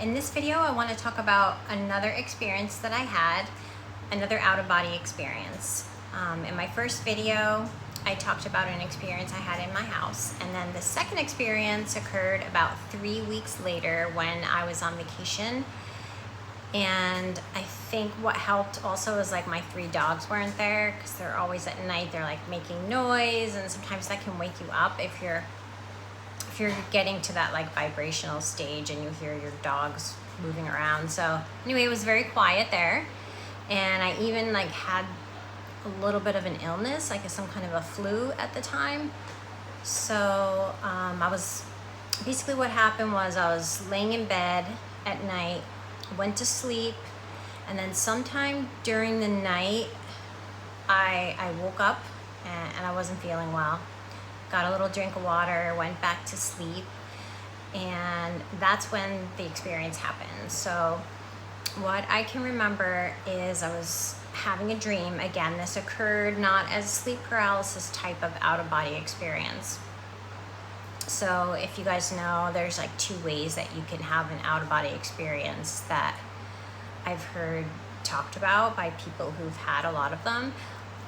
In this video, I want to talk about another experience that I had, another out-of-body experience. In my first video, I talked about an experience I had in my house, and then the second experience occurred about 3 weeks later when I was on vacation. And I think what helped also is like my 3 dogs weren't there, because they're always at night, they're like making noise, and sometimes that can wake you up if you're getting to that like vibrational stage and you hear your dogs moving around. So anyway, it was very quiet there, and I even like had a little bit of an illness, like some kind of a flu at the time. So I was basically, what happened was I was laying in bed at night, went to sleep, and then sometime during the night I woke up and I wasn't feeling well. Got a little drink of water, went back to sleep, and that's when the experience happened. So what I can remember is I was having a dream. Again, this occurred not as sleep paralysis type of out-of-body experience. So if you guys know, there's like 2 ways that you can have an out-of-body experience that I've heard talked about by people who've had a lot of them.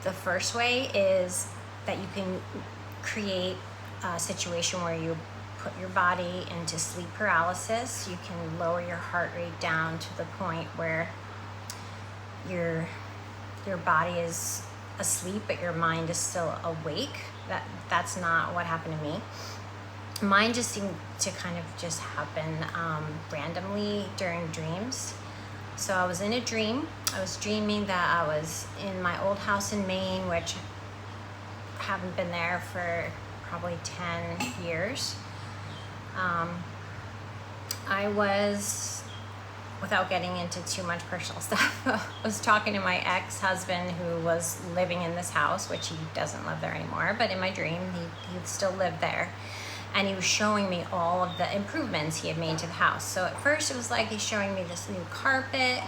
The first way is that you can create a situation where you put your body into sleep paralysis. You can lower your heart rate down to the point where your body is asleep but your mind is still awake. That's not what happened to me. Mine just seemed to kind of just happen randomly during dreams. So I was in a dream. I was dreaming that I was in my old house in Maine, which haven't been there for probably 10 years. I was, without getting into too much personal stuff, I was talking to my ex-husband who was living in this house, which he doesn't live there anymore, but in my dream he still lived there. And he was showing me all of the improvements he had made to the house. So at first it was like he's showing me this new carpet.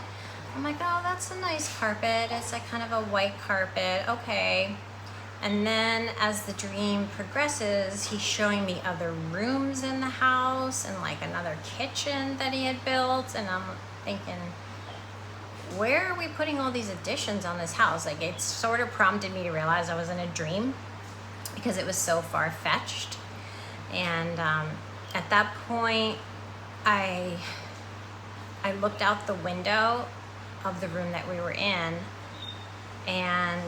I'm like, oh, that's a nice carpet. It's like kind of a white carpet, okay. And then as the dream progresses, he's showing me other rooms in the house and like another kitchen that he had built. And I'm thinking, where are we putting all these additions on this house? Like, it sort of prompted me to realize I was in a dream because it was so far-fetched. And at that point, I looked out the window of the room that we were in, and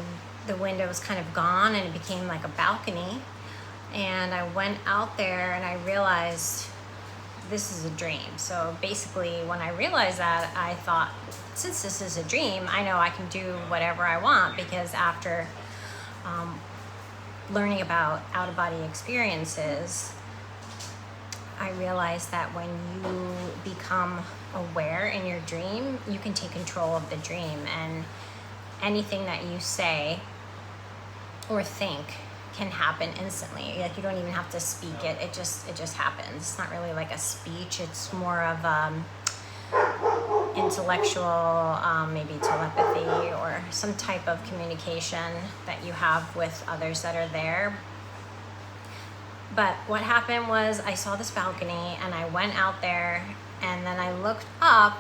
the window was kind of gone and it became like a balcony. And I went out there and I realized this is a dream. So basically, when I realized that, I thought, since this is a dream, I know I can do whatever I want, because after learning about out-of-body experiences, I realized that when you become aware in your dream, you can take control of the dream, and anything that you say or think can happen instantly. Like, you don't even have to speak it. It just happens. It's not really like a speech. It's more of intellectual, maybe telepathy or some type of communication that you have with others that are there. But what happened was I saw this balcony and I went out there, and then I looked up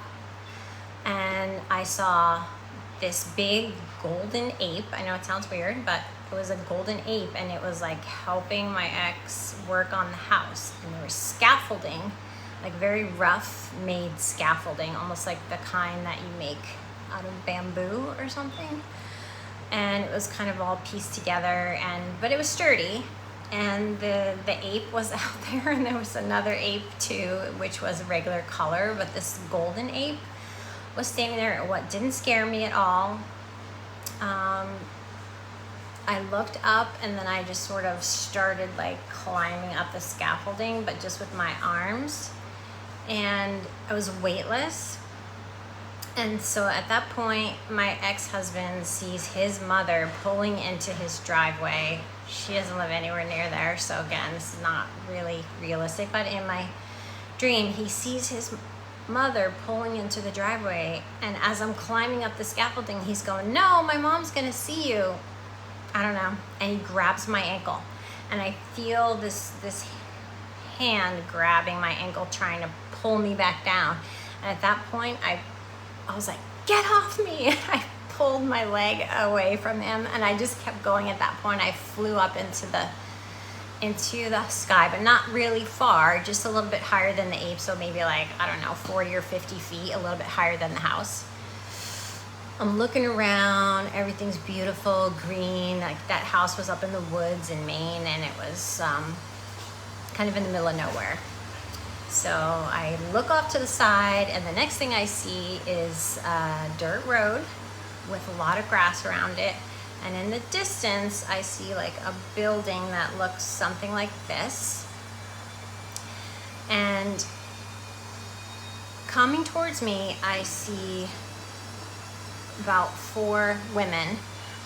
and I saw this big golden ape. I know it sounds weird, but it was a golden ape, and it was like helping my ex work on the house. And there was scaffolding, like very rough made scaffolding, almost like the kind that you make out of bamboo or something. And it was kind of all pieced together, but it was sturdy. And the ape was out there, and there was another ape too, which was a regular color, but this golden ape was standing there. What didn't scare me at all. I looked up, and then I just sort of started like climbing up the scaffolding, but just with my arms, and I was weightless. And so at that point, my ex-husband sees his mother pulling into his driveway. She doesn't live anywhere near there, so again, this is not really realistic, but in my dream, he sees his mother pulling into the driveway, and as I'm climbing up the scaffolding, he's going, "No, my mom's gonna see you." I don't know. And he grabs my ankle, and I feel this hand grabbing my ankle, trying to pull me back down. And at that point, I was like, get off me. And I pulled my leg away from him, and I just kept going. At that point, I flew up into the sky, but not really far, just a little bit higher than the ape. So maybe like, I don't know, 40 or 50 feet, a little bit higher than the house. I'm looking around, everything's beautiful, green. Like that house was up in the woods in Maine, and it was kind of in the middle of nowhere. So I look off to the side, and the next thing I see is a dirt road with a lot of grass around it. And in the distance, I see like a building that looks something like this. And coming towards me, I see about 4 women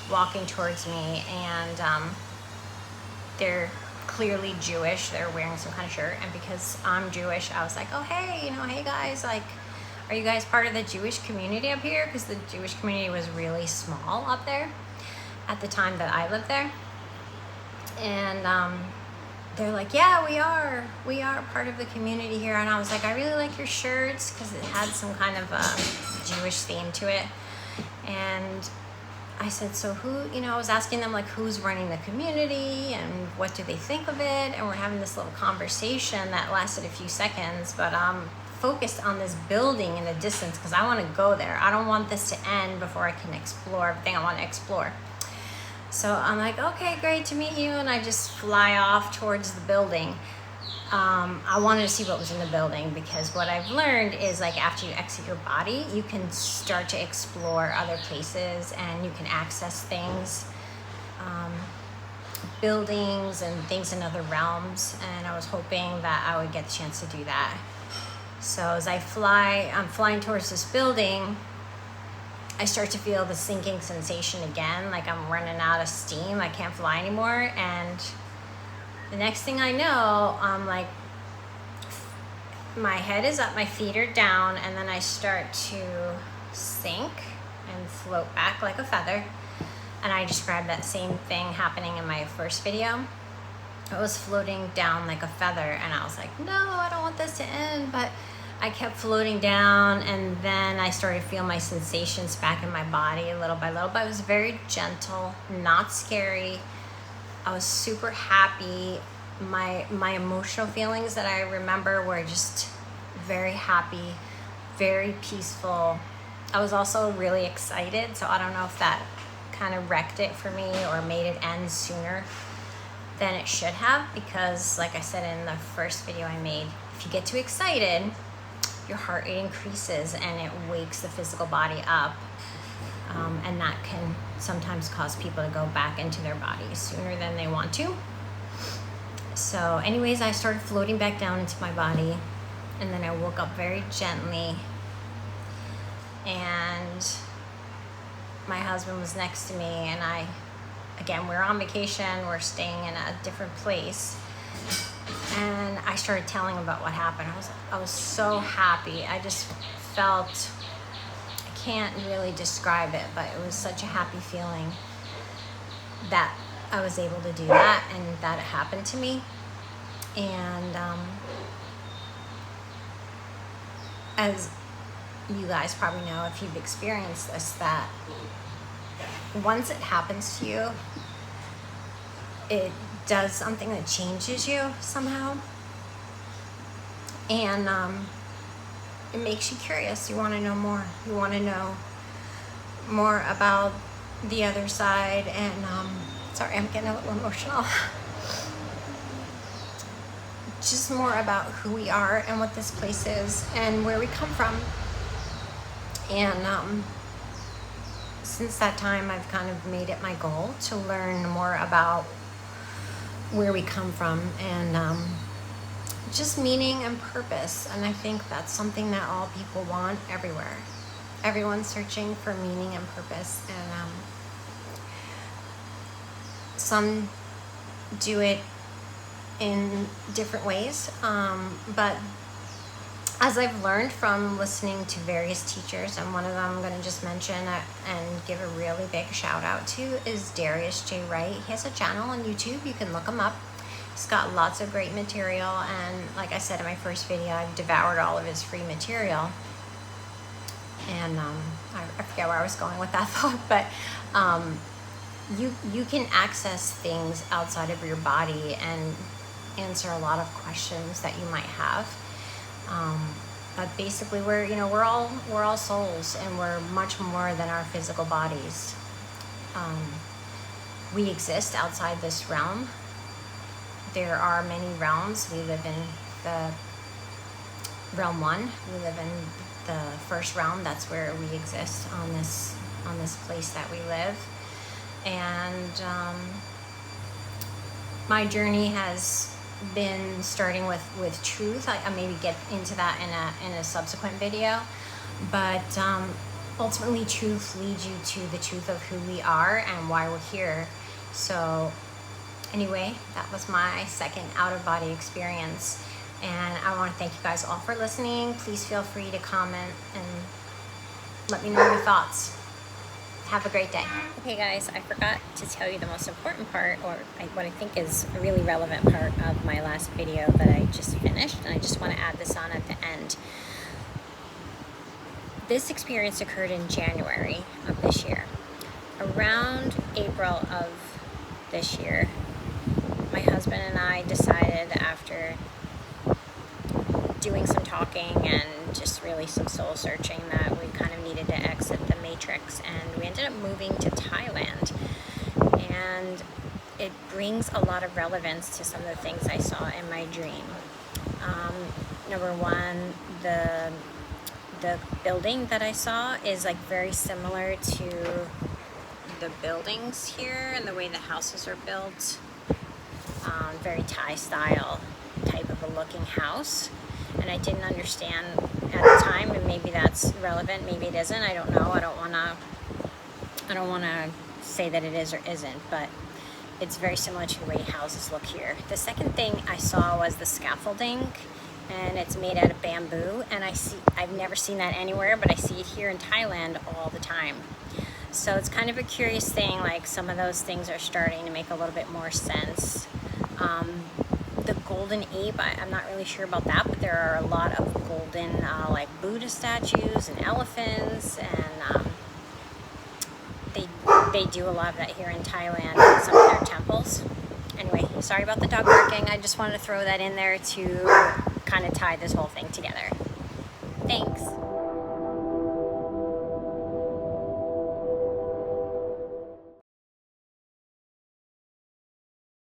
walking towards me, and they're clearly Jewish. They're wearing some kind of shirt, and because I'm Jewish, I was like, oh hey, hey guys, like, are you guys part of the Jewish community up here? Because the Jewish community was really small up there at the time that I lived there. And they're like, yeah, we are part of the community here. And I was like, I really like your shirts, because it had some kind of Jewish theme to it. And I said, so who, I was asking them like, who's running the community and what do they think of it? And we're having this little conversation that lasted a few seconds, but I'm focused on this building in the distance because I want to go there. I don't want this to end before I can explore everything I want to explore. So I'm like, okay, great to meet you. And I just fly off towards the building. I wanted to see what was in the building, because what I've learned is like after you exit your body, you can start to explore other places and you can access things, buildings and things in other realms. And I was hoping that I would get the chance to do that. So as I'm flying towards this building, I start to feel the sinking sensation again, like I'm running out of steam. I can't fly anymore. And the next thing I know, I'm like, my head is up, my feet are down, and then I start to sink and float back like a feather. And I described that same thing happening in my first video. I was floating down like a feather, and I was like, no, I don't want this to end. But I kept floating down, and then I started to feel my sensations back in my body little by little. But it was very gentle, not scary. I was super happy. My emotional feelings that I remember were just very happy, very peaceful. I was also really excited, so I don't know if that kind of wrecked it for me or made it end sooner than it should have, because like I said in the first video I made, if you get too excited, your heart rate increases and it wakes the physical body up. And that can sometimes cause people to go back into their bodies sooner than they want to. So anyways, I started floating back down into my body, and then I woke up very gently, and my husband was next to me, and again, we're on vacation, we're staying in a different place, and I started telling him about what happened. I was so happy. I just felt, can't really describe it, but it was such a happy feeling that I was able to do that and that it happened to me. And as you guys probably know, if you've experienced this, that once it happens to you, it does something that changes you somehow. And it makes you curious. You want to know more. You want to know more about the other side. And sorry, I'm getting a little emotional. Just more about who we are and what this place is and where we come from. And since that time, I've kind of made it my goal to learn more about where we come from and just meaning and purpose. And I think that's something that all people want everywhere. Everyone's searching for meaning and purpose, and some do it in different ways, but as I've learned from listening to various teachers, and one of them I'm going to just mention and give a really big shout out to is Darius J. Wright. He has a channel on YouTube. You can look him up. He's got lots of great material, and like I said in my first video, I've devoured all of his free material. And I forget where I was going with that thought, but you can access things outside of your body and answer a lot of questions that you might have. But basically, we're all souls, and we're much more than our physical bodies. We exist outside this realm. There are many realms. We live in the realm 1. We live in the first realm. That's where we exist on this place that we live. And my journey has been starting with truth. I maybe get into that in a subsequent video, but ultimately truth leads you to the truth of who we are and why we're here. So anyway, that was my second out-of-body experience, and I want to thank you guys all for listening. Please feel free to comment and let me know your thoughts. Have a great day. Okay guys, I forgot to tell you the most important part, or what I think is a really relevant part of my last video that I just finished, and I just want to add this on at the end. This experience occurred in January of this year. Around April of this year, my husband and I decided, after doing some talking and just really some soul searching, that we kind of needed to exit the matrix, and we ended up moving to Thailand. And it brings a lot of relevance to some of the things I saw in my dream. Number one, the building that I saw is like very similar to the buildings here and the way the houses are built. Very Thai style type of a looking house, and I didn't understand at the time, and maybe that's relevant, maybe it isn't, I don't know. I don't want to say that it is or isn't, but it's very similar to the way houses look here. The second thing I saw was the scaffolding, and it's made out of bamboo, and I've never seen that anywhere, but I see it here in Thailand all the time. So it's kind of a curious thing, like some of those things are starting to make a little bit more sense. The golden ape, I'm not really sure about that, but there are a lot of golden like Buddha statues and elephants, and they do a lot of that here in Thailand in some of their temples. Anyway, sorry about the dog barking. I just wanted to throw that in there to kind of tie this whole thing together. Thanks.